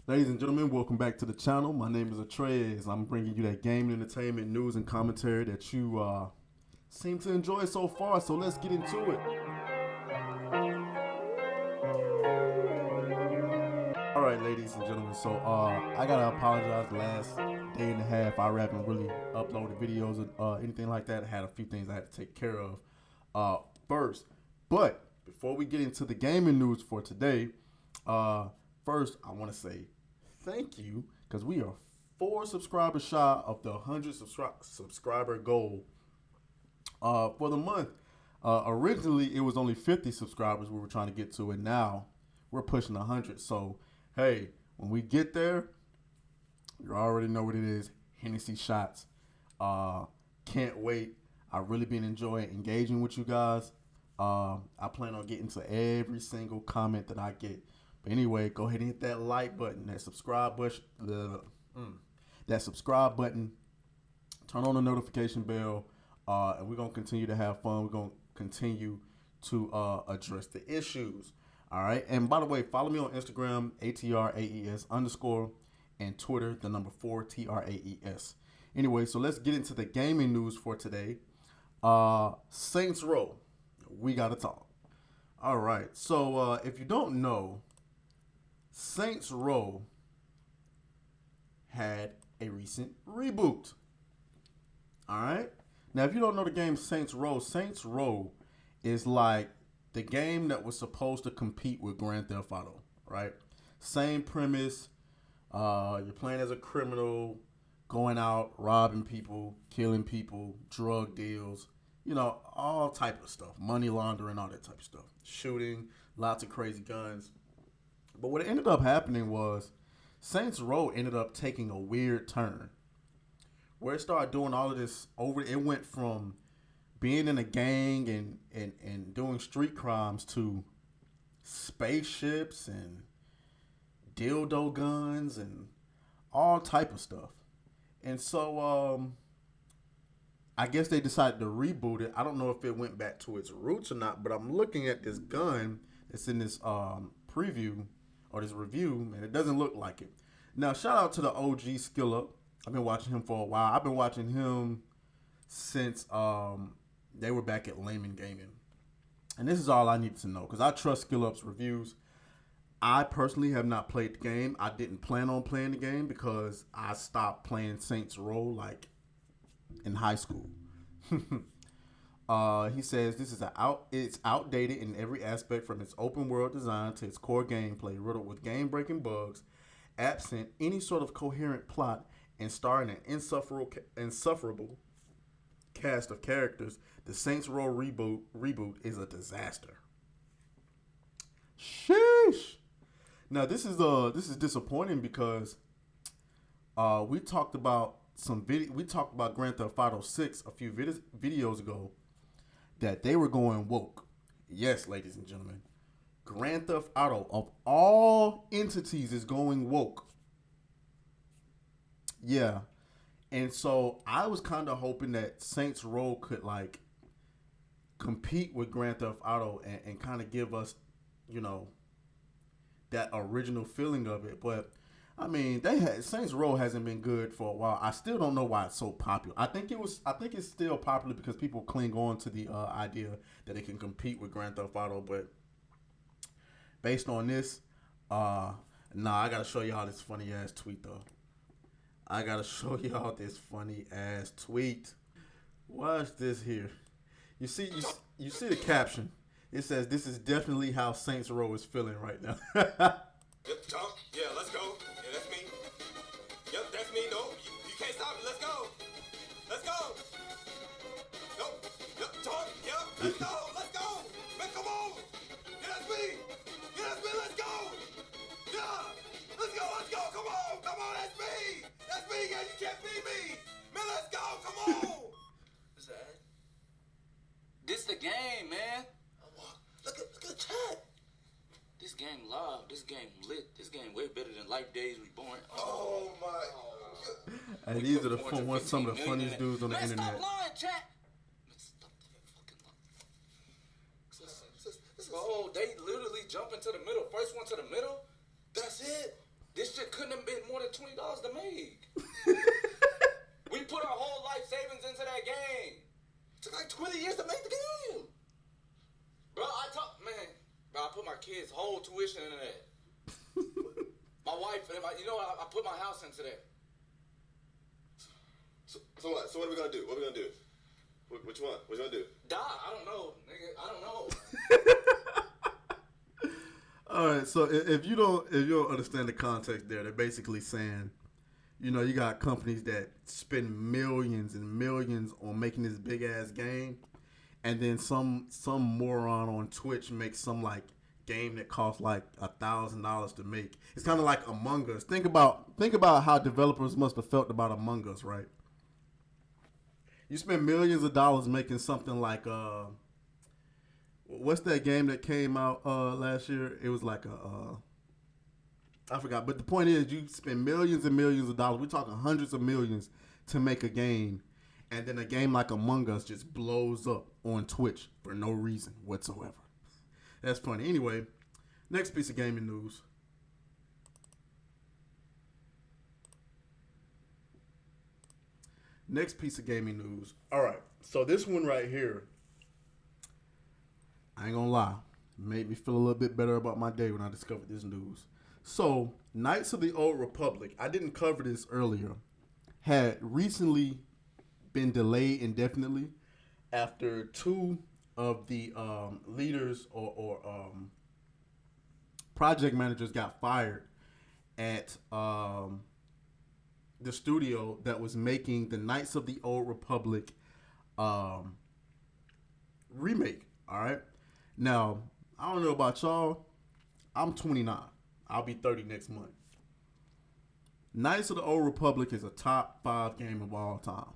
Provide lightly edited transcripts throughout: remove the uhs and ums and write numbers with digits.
Ladies and gentlemen, welcome back to the channel. My name is Atrez. I'm bringing you that game entertainment news and commentary that you seem to enjoy so far. So let's get into it. All right, ladies and gentlemen. So I gotta apologize. The last day and a half, I haven't really uploaded videos or anything like that. I had a few things I had to take care of first. But before we get into the gaming news for today, first I want to say thank you because we are 4 subscribers shy of the 100 subscriber goal for the month. Originally, it was only 50 subscribers we were trying to get to, and now we're pushing 100. So, hey, when we get there, you already know what it is. Hennessy shots. Can't wait. I've really been enjoying engaging with you guys. I plan on getting to every single comment that I get. But anyway, go ahead and hit that like button, that subscribe button, turn on the notification bell, and we're gonna continue to have fun. We're gonna continue to address the issues. All right. And by the way, follow me on Instagram, ATRAES_, and Twitter, the number 4 TRAES. Anyway, so let's get into the gaming news for today. Saints Row, we gotta talk. All right. So if you don't know, Saints Row had a recent reboot. All right. Now, if you don't know the game Saints Row is like the game that was supposed to compete with Grand Theft Auto, right? Same premise. You're playing as a criminal, going out, robbing people, killing people, drug deals, you know, all type of stuff. Money laundering, all that type of stuff. Shooting, lots of crazy guns. But what ended up happening was Saints Row ended up taking a weird turn where it started doing all of this over. It went from being in a gang and doing street crimes to spaceships and dildo guns and all type of stuff. And so I guess they decided to reboot it. I don't know if it went back to its roots or not, but I'm looking at this gun that's in this preview or this review, and it doesn't look like it. Now, shout out to the OG Skill Up. I've been watching him for a while. I've been watching him since they were back at Layman Gaming. And this is all I need to know because I trust Skill Up's reviews. I personally have not played the game. I didn't plan on playing the game because I stopped playing Saints Row like in high school. He says this is it's outdated in every aspect from its open world design to its core gameplay, riddled with game-breaking bugs, absent any sort of coherent plot, and starring an insufferable cast of characters. The Saints Row reboot is a disaster. Sheesh. Now this is disappointing because we talked about Grand Theft Auto 6 a few videos ago that they were going woke. Yes, ladies and gentlemen, Grand Theft Auto of all entities is going woke. Yeah. And so I was kind of hoping that Saints Row could like compete with Grand Theft Auto and kind of give us, you know, that original feeling of it. But I mean, Saints Row hasn't been good for a while. I still don't know why it's so popular. I think it's still popular because people cling on to the idea that it can compete with Grand Theft Auto. But based on this, I gotta show y'all this funny ass tweet though. I gotta show y'all this funny ass tweet. Watch this here. You see the caption. It says, "This is definitely how Saints Row is feeling right now." Yep, Tom. Yeah, let's go. Yeah, that's me. Yep, that's me. No, you can't stop me. Let's go. Let's go. Nope. Yep, Tom. Yep, let's go. Let's go. Man, come on. Yeah, that's me. Yeah, that's me. Let's go. Yeah. Let's go. Let's go. Come on. Come on. That's me. That's me. Yeah, you can't beat me. Man, let's go. Come on. What's that? This the game, man. Look at the chat. This game live, this game lit, this game way better than Life Days Reborn. Oh my. And these are some of the funniest dudes on the internet. Stop lying, chat. Man, stop that fucking lying. Bro, they literally jump into the middle. First one to the middle. That's it. This shit couldn't have been more than $20 to make. We put our whole life savings into that game. It took like 20 years to make the game. Bro, I put my kids' whole tuition into that. My wife and I put my house into that. So what? So what are we gonna do? What are we gonna do? Which one? What are you gonna do? Die? I don't know, nigga. I don't know. All right, so if you don't understand the context there, they're basically saying, you got companies that spend millions and millions on making this big ass game, and then some moron on Twitch makes some like game that costs like $1,000 to make. It's kind of like Among Us. Think about how developers must have felt about Among Us, right? You spend millions of dollars making something like what's that game that came out last year? It was like I forgot. But the point is, you spend millions and millions of dollars. We're talking hundreds of millions to make a game, and then a game like Among Us just blows up on Twitch for no reason whatsoever. That's funny. Anyway, next piece of gaming news. All right. So this one right here, I ain't gonna lie, made me feel a little bit better about my day when I discovered this news. So, Knights of the Old Republic, I didn't cover this earlier, had recently been delayed indefinitely after two of the leaders or project managers got fired at the studio that was making the Knights of the Old Republic remake. All right. Now, I don't know about y'all. I'm 29. I'll be 30 next month. Knights of the Old Republic is a top 5 game of all time.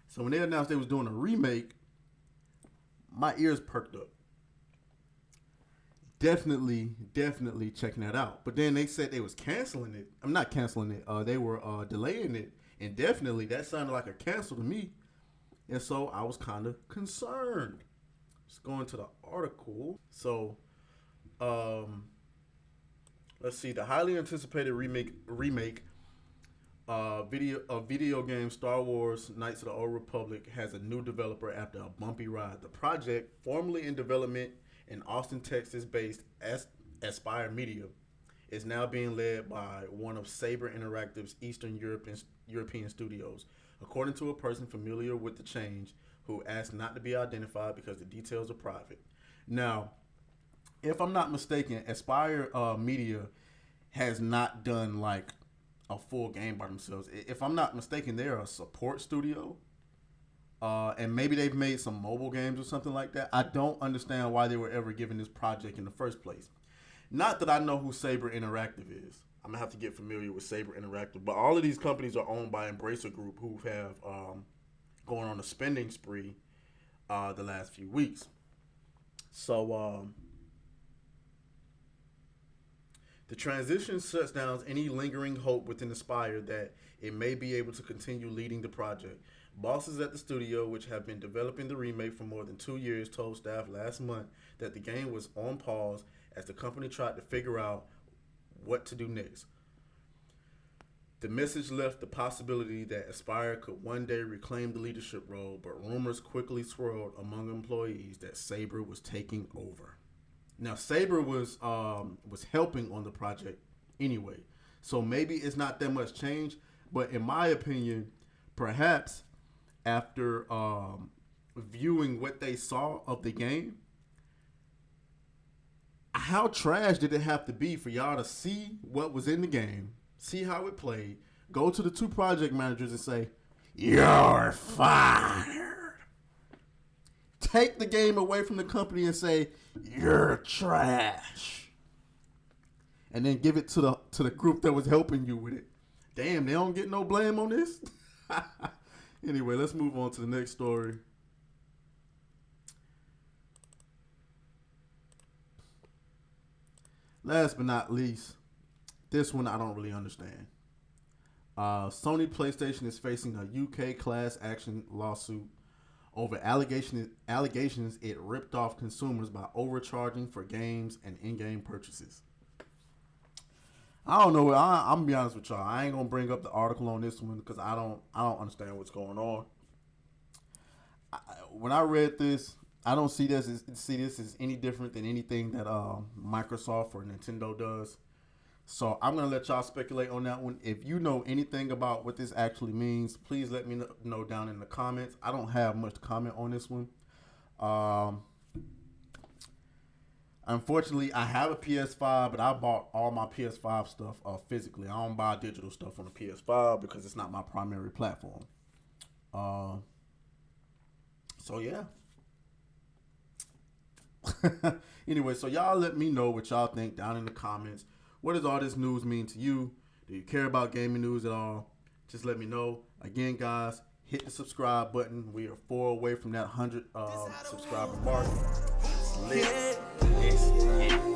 So when they announced they was doing a remake, my ears perked up. Definitely checking that out. But then they said they was canceling it. I'm not canceling it. They were delaying it indefinitely. That sounded like a cancel to me. And so I was kind of concerned. Let's go into the article. So, let's see. The highly anticipated remake video game Star Wars Knights of the Old Republic has a new developer after a bumpy ride. The project, formerly in development in Austin, Texas-based Aspire Media, is now being led by one of Saber Interactive's Eastern European studios, according to a person familiar with the change who asked not to be identified because the details are private. Now, if I'm not mistaken, Aspire Media has not done like a full game by themselves. If I'm not mistaken, they're a support studio. And maybe they've made some mobile games or something like that. I don't understand why they were ever given this project in the first place. Not that I know who Saber Interactive is. I'm going to have to get familiar with Saber Interactive. But all of these companies are owned by Embracer Group, who have gone on a spending spree the last few weeks. So, the transition shuts down any lingering hope within Aspire that it may be able to continue leading the project. Bosses at the studio, which have been developing the remake for more than 2 years, told staff last month that the game was on pause as the company tried to figure out what to do next. The message left the possibility that Aspire could one day reclaim the leadership role, but rumors quickly swirled among employees that Saber was taking over. Now, Saber was helping on the project anyway, so maybe it's not that much change. But in my opinion, perhaps after viewing what they saw of the game, how trash did it have to be for y'all to see what was in the game, see how it played, go to the two project managers and say, "You're fired." Take the game away from the company and say, "You're trash." And then give it to the group that was helping you with it. Damn, they don't get no blame on this? Anyway, let's move on to the next story. Last but not least, this one I don't really understand. Sony PlayStation is facing a UK class action lawsuit over allegations it ripped off consumers by overcharging for games and in-game purchases. I don't know. I'm gonna be honest with y'all. I ain't gonna bring up the article on this one because I don't understand what's going on. When I read this, I don't see this as any different than anything that Microsoft or Nintendo does. So I'm gonna let y'all speculate on that one. If you know anything about what this actually means, please let me know down in the comments. I don't have much to comment on this one. Unfortunately, I have a PS5, but I bought all my PS5 stuff physically. I don't buy digital stuff on the PS5 because it's not my primary platform. So yeah. Anyway, so y'all let me know what y'all think down in the comments. What does all this news mean to you? Do you care about gaming news at all? Just let me know. Again, guys, hit the subscribe button. We are 4 away from that 100 subscriber mark. It's lit. It's lit.